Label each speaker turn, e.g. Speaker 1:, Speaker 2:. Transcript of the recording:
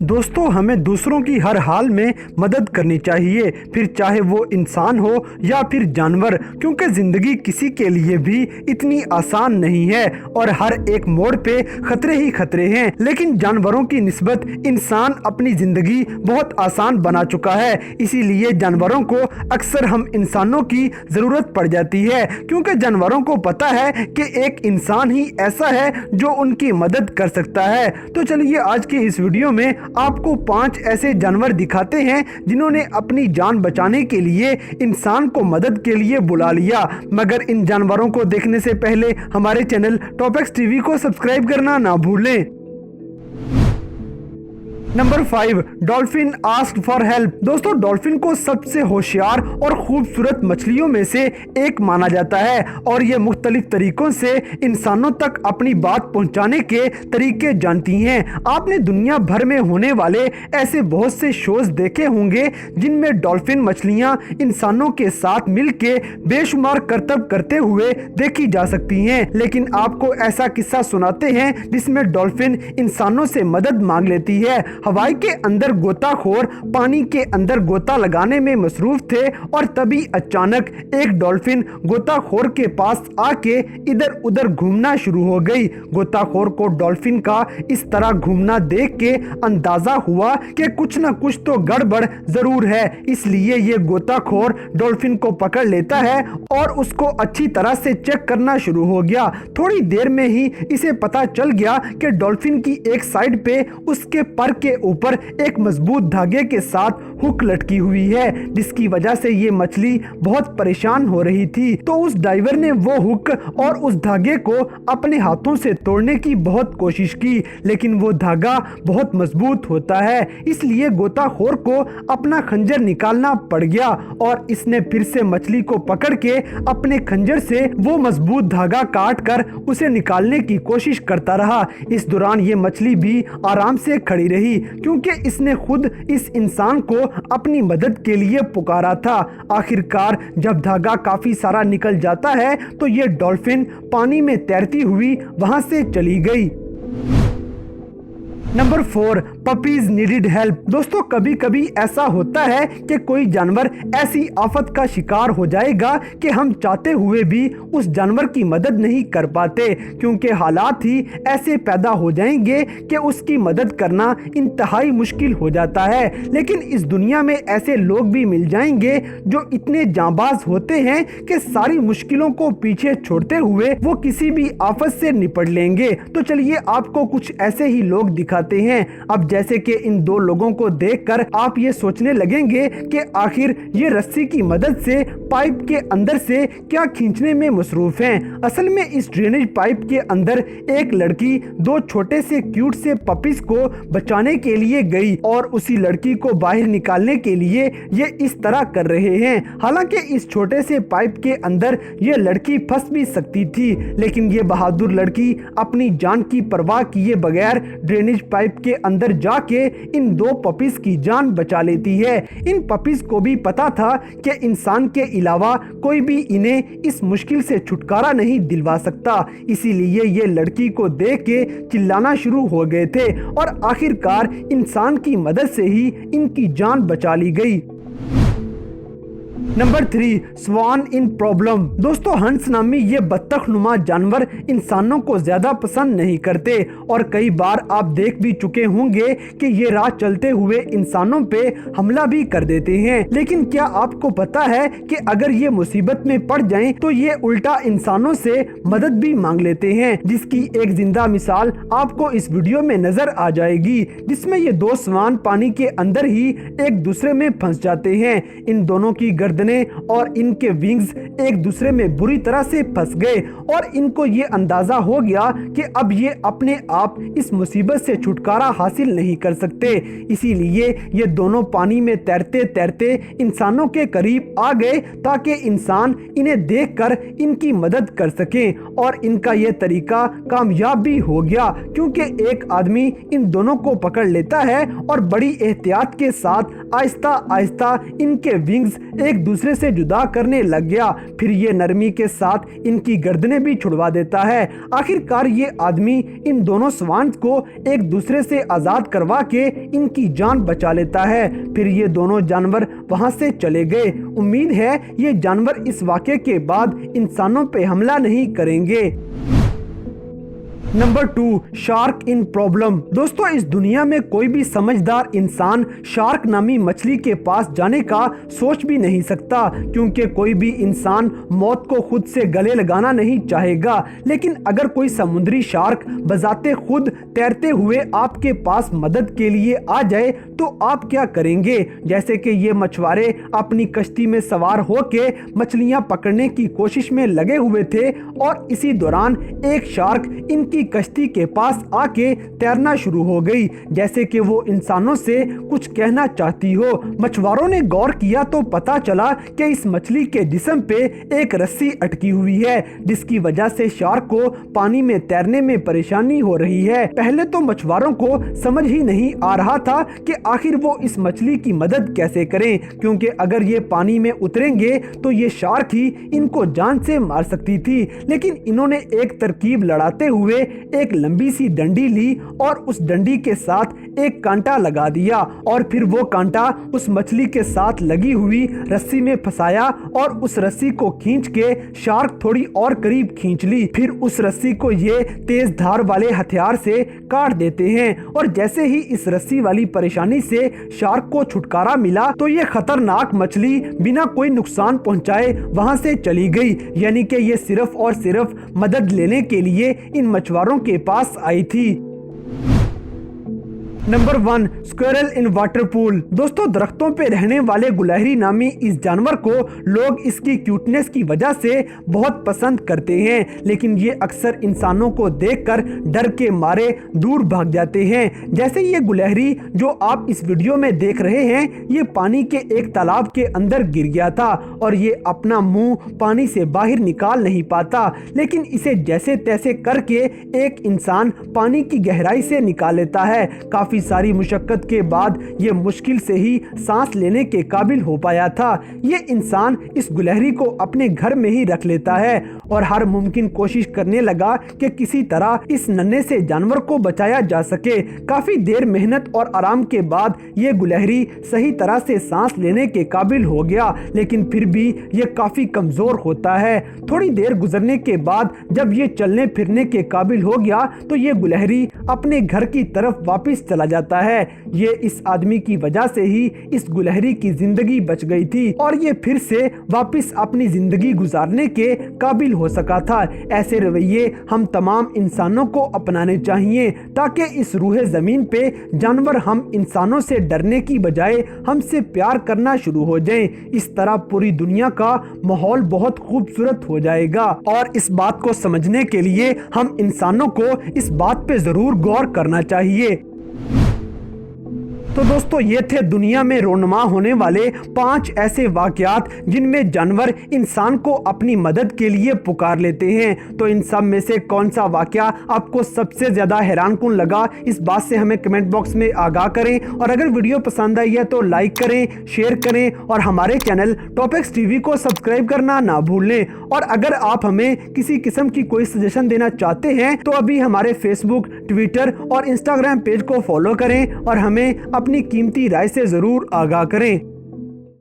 Speaker 1: दोस्तों, हमें दूसरों की हर हाल में मदद करनी चाहिए, फिर चाहे वो इंसान हो या फिर जानवर, क्योंकि जिंदगी किसी के लिए भी इतनी आसान नहीं है और हर एक मोड़ पे खतरे ही खतरे हैं। लेकिन जानवरों की निस्बत इंसान अपनी जिंदगी बहुत आसान बना चुका है, इसीलिए जानवरों को अक्सर हम इंसानों की जरूरत पड़ जाती है, क्योंकि जानवरों को पता है कि एक इंसान ही ऐसा है जो उनकी मदद कर सकता है। तो चलिए आज के इस वीडियो में आपको 5 ऐसे जानवर दिखाते हैं जिन्होंने अपनी जान बचाने के लिए इंसान को मदद के लिए बुला लिया। मगर इन जानवरों को देखने से पहले हमारे चैनल टॉपएक्स टीवी को सब्सक्राइब करना ना भूलें। Number 5, dolphin asked for help. दोस्तों, डॉल्फिन को सबसे होशियार और खूबसूरत मछलियों में से एक माना जाता है और ये मुख्तलिफ तरीकों से इंसानों तक अपनी बात पहुंचाने के तरीके जानती हैं। आपने दुनिया भर में होने वाले ऐसे बहुत से शोज देखे होंगे जिनमें डॉल्फिन मछलियां इंसानों के साथ मिलके बेशुमार करतब करते हुए देखी जा सकती हैं। लेकिन आपको ऐसा किस्सा सुनाते हैं जिसमें डॉल्फिन इंसानों से मदद मांग लेती है। हवाई के अंदर गोताखोर पानी के अंदर गोता लगाने में मसरूफ थे और तभी अचानक एक डॉल्फिन गोताखोर के पास आके इधर उधर घूमना शुरू हो गई। गोताखोर को डॉल्फिन का इस तरह घूमना देख के अंदाजा हुआ कि कुछ न कुछ तो गड़बड़ जरूर है, इसलिए ये गोताखोर डॉल्फिन को पकड़ लेता है और उसको अच्छी तरह से चेक करना शुरू हो गया। थोड़ी देर में ही इसे पता चल गया कि डॉल्फिन की एक साइड पे उसके पर के ऊपर एक मजबूत धागे के साथ हुक लटकी हुई है, जिसकी वजह से ये मछली बहुत परेशान हो रही थी। तो उस डाइवर ने वो हुक और उस धागे को अपने हाथों से तोड़ने की बहुत कोशिश की, लेकिन वो धागा बहुत मजबूत होता है, इसलिए गोताखोर को अपना खंजर निकालना पड़ गया और इसने फिर से मछली को पकड़ के अपने खंजर से वो मजबूत धागा काट कर उसे निकालने की कोशिश करता रहा। इस दौरान ये मछली भी आराम से खड़ी रही, क्योंकि इसने खुद इस इंसान को अपनी मदद के लिए पुकारा था। आखिरकार जब धागा काफी सारा निकल जाता है तो ये डॉल्फिन पानी में तैरती हुई वहां से चली गई। Number 4, puppies needed help. दोस्तों, कभी कभी ऐसा होता है कि कोई जानवर ऐसी आफत का शिकार हो जाएगा कि हम चाहते हुए भी उस जानवर की मदद नहीं कर पाते, क्योंकि हालात ही ऐसे पैदा हो जाएंगे कि उसकी मदद करना इंतहाई मुश्किल हो जाता है। लेकिन इस दुनिया में ऐसे लोग भी मिल जाएंगे जो इतने जांबाज होते हैं कि सारी मुश्किलों को पीछे छोड़ते हुए वो किसी भी आफत से निपट लेंगे। तो चलिए आपको कुछ ऐसे ही लोग दिखाते हैं। अब जैसे कि इन दो लोगों को देखकर आप ये सोचने लगेंगे कि आखिर ये रस्सी की मदद से पाइप के अंदर से क्या खींचने में मसरूफ हैं। असल में इस ड्रेनेज पाइप के अंदर एक लड़की 2 छोटे से क्यूट से पपीज को बचाने के लिए गई और उसी लड़की को बाहर निकालने के लिए ये इस तरह कर रहे हैं। हालांकि इस छोटे से पाइप के अंदर ये लड़की फंस भी सकती थी, लेकिन ये बहादुर लड़की अपनी जान की परवाह किए बगैर ड्रेनेज पाइप के अंदर जाके इन 2 पपीज की जान बचा लेती है। इन पपीज को भी पता था कि इंसान के अलावा कोई भी इन्हें इस मुश्किल से छुटकारा नहीं दिलवा सकता, इसीलिए ये लड़की को देख के चिल्लाना शुरू हो गए थे और आखिरकार इंसान की मदद से ही इनकी जान बचा ली गई। नंबर 3, स्वान इन प्रॉब्लम। दोस्तों, हंस नामी ये बत्तख नुमा जानवर इंसानों को ज्यादा पसंद नहीं करते और कई बार आप देख भी चुके होंगे कि ये राह चलते हुए इंसानों पे हमला भी कर देते हैं। लेकिन क्या आपको पता है कि अगर ये मुसीबत में पड़ जाएं तो ये उल्टा इंसानों से मदद भी मांग लेते हैं, जिसकी एक जिंदा मिसाल आपको इस वीडियो में नजर आ जाएगी, जिसमें ये 2 स्वान पानी के अंदर ही एक दूसरे में फंस जाते हैं। इन दोनों की गर्दनें और इनके विंग्स एक दूसरे में बुरी तरह से फंस गए और इनको ये अंदाजा हो गया कि अब ये अपने आप इस मुसीबत से छुटकारा हासिल नहीं कर सकते, इसीलिए ये दोनों पानी में तैरते तैरते इंसानों के करीब आ गए ताकि इंसान इन्हें देखकर इनकी मदद कर सकें। और इनका ये तरीका कामयाब भी हो गया, क्योंकि एक आदमी इन दोनों को पकड़ लेता है और बड़ी एहतियात के साथ आहिस्ता आहिस्ता इनके विंग्स एक दूसरे से जुदा करने लग गया। फिर ये नरमी के साथ इनकी गर्दनें भी छुड़वा देता है। आखिरकार ये आदमी इन दोनों स्वान्स को एक दूसरे से आजाद करवा के इनकी जान बचा लेता है। फिर ये दोनों जानवर वहां से चले गए। उम्मीद है ये जानवर इस वाक़ये के बाद इंसानों पे हमला नहीं करेंगे। नंबर 2, शार्क इन प्रॉब्लम। दोस्तों, इस दुनिया में कोई भी समझदार इंसान शार्क नामी मछली के पास जाने का सोच भी नहीं सकता, क्योंकि कोई भी इंसान मौत को खुद से गले लगाना नहीं चाहेगा। लेकिन अगर कोई समुद्री शार्क बजाते खुद तैरते हुए आपके पास मदद के लिए आ जाए तो आप क्या करेंगे? जैसे कि ये मछुआरे अपनी कश्ती में सवार होके मछलियां पकड़ने की कोशिश में लगे हुए थे और इसी दौरान एक शार्क इनकी कश्ती के पास आके तैरना शुरू हो गई, जैसे कि वो इंसानों से कुछ कहना चाहती हो। मछुआरों ने गौर किया तो पता चला कि इस मछली के जिस्म पे एक रस्सी अटकी हुई है, जिसकी वजह से शार्क को पानी में तैरने में परेशानी हो रही है। पहले तो मछुआरों को समझ ही नहीं आ रहा था कि आखिर वो इस मछली की मदद कैसे करें, क्योंकि अगर ये पानी में उतरेंगे तो ये शार्क ही इनको जान से मार सकती थी। लेकिन इन्होंने एक तरकीब लड़ाते हुए एक लंबी सी डंडी ली और उस डंडी के साथ एक कांटा लगा दिया और फिर वो कांटा उस मछली के साथ लगी हुई रस्सी में फंसाया और उस रस्सी को खींच के शार्क थोड़ी और करीब खींच ली। फिर उस रस्सी को ये तेज धार वाले हथियार से काट देते हैं और जैसे ही इस रस्सी वाली परेशानी से शार्क को छुटकारा मिला तो ये खतरनाक मछली बिना कोई नुकसान पहुंचाए वहां से चली गई। यानी कि ये सिर्फ और सिर्फ मदद लेने के लिए इन मछुआरों के पास आई थी। Number 1, squirrel in water pool. दोस्तों, दरख्तों पे रहने वाले गुलहरी नामी इस जानवर को लोग इसकी क्यूटनेस की वजह से बहुत पसंद करते हैं, लेकिन ये अक्सर इंसानों को देखकर डर के मारे दूर भाग जाते हैं। जैसे ये गुलहरी जो आप इस वीडियो में देख रहे हैं, ये पानी के एक तालाब के अंदर गिर गया था और ये अपना मुंह पानी से बाहर निकाल नहीं पाता, लेकिन इसे जैसे तैसे करके एक इंसान पानी की गहराई से निकाल लेता है। काफी सारी मुशक्कत के बाद ये मुश्किल से ही सांस लेने के काबिल हो पाया था। ये इंसान इस गुलहरी को अपने घर में ही रख लेता है और हर मुमकिन कोशिश करने लगा कि किसी तरह इस नन्हे से जानवर को बचाया जा सके। काफी देर मेहनत और आराम के बाद ये गुलहरी सही तरह से सांस लेने के काबिल हो गया, लेकिन फिर भी ये काफी कमजोर होता है। थोड़ी देर गुजरने के बाद जब ये चलने फिरने के काबिल हो गया तो ये गुलहरी अपने घर की तरफ वापस चला जाता है। ये इस आदमी की वजह से ही इस गुलहरी की जिंदगी बच गई थी और ये फिर से वापस अपनी जिंदगी गुजारने के काबिल हो सका था। ऐसे रवैये हम तमाम इंसानों को अपनाने चाहिए ताकि इस रूहे जमीन पे जानवर हम इंसानों से डरने की बजाय हमसे प्यार करना शुरू हो जाएं। इस तरह पूरी दुनिया का माहौल बहुत खूबसूरत हो जाएगा और इस बात को समझने के लिए हम इंसानों को इस बात पे जरूर गौर करना चाहिए। तो दोस्तों, ये थे दुनिया में रोनमा होने वाले 5 ऐसे वाकयात जिनमें जानवर इंसान को अपनी मदद के लिए पुकार लेते हैं। तो इन सब में से कौन सा वाकया आपको सबसे ज्यादा हैरानकुन लगा, इस बात से हमें कमेंट बॉक्स में आगाह करें। और अगर वीडियो पसंद आई है तो लाइक करें, शेयर करें और हमारे चैनल टॉपिक्स टीवी को सब्सक्राइब करना ना भूलें। और अगर आप हमें किसी किस्म की कोई सजेशन देना चाहते हैं तो अभी हमारे फेसबुक, ट्विटर और इंस्टाग्राम पेज को फॉलो करें और हमें अपनी कीमती राय से जरूर आगाह करें।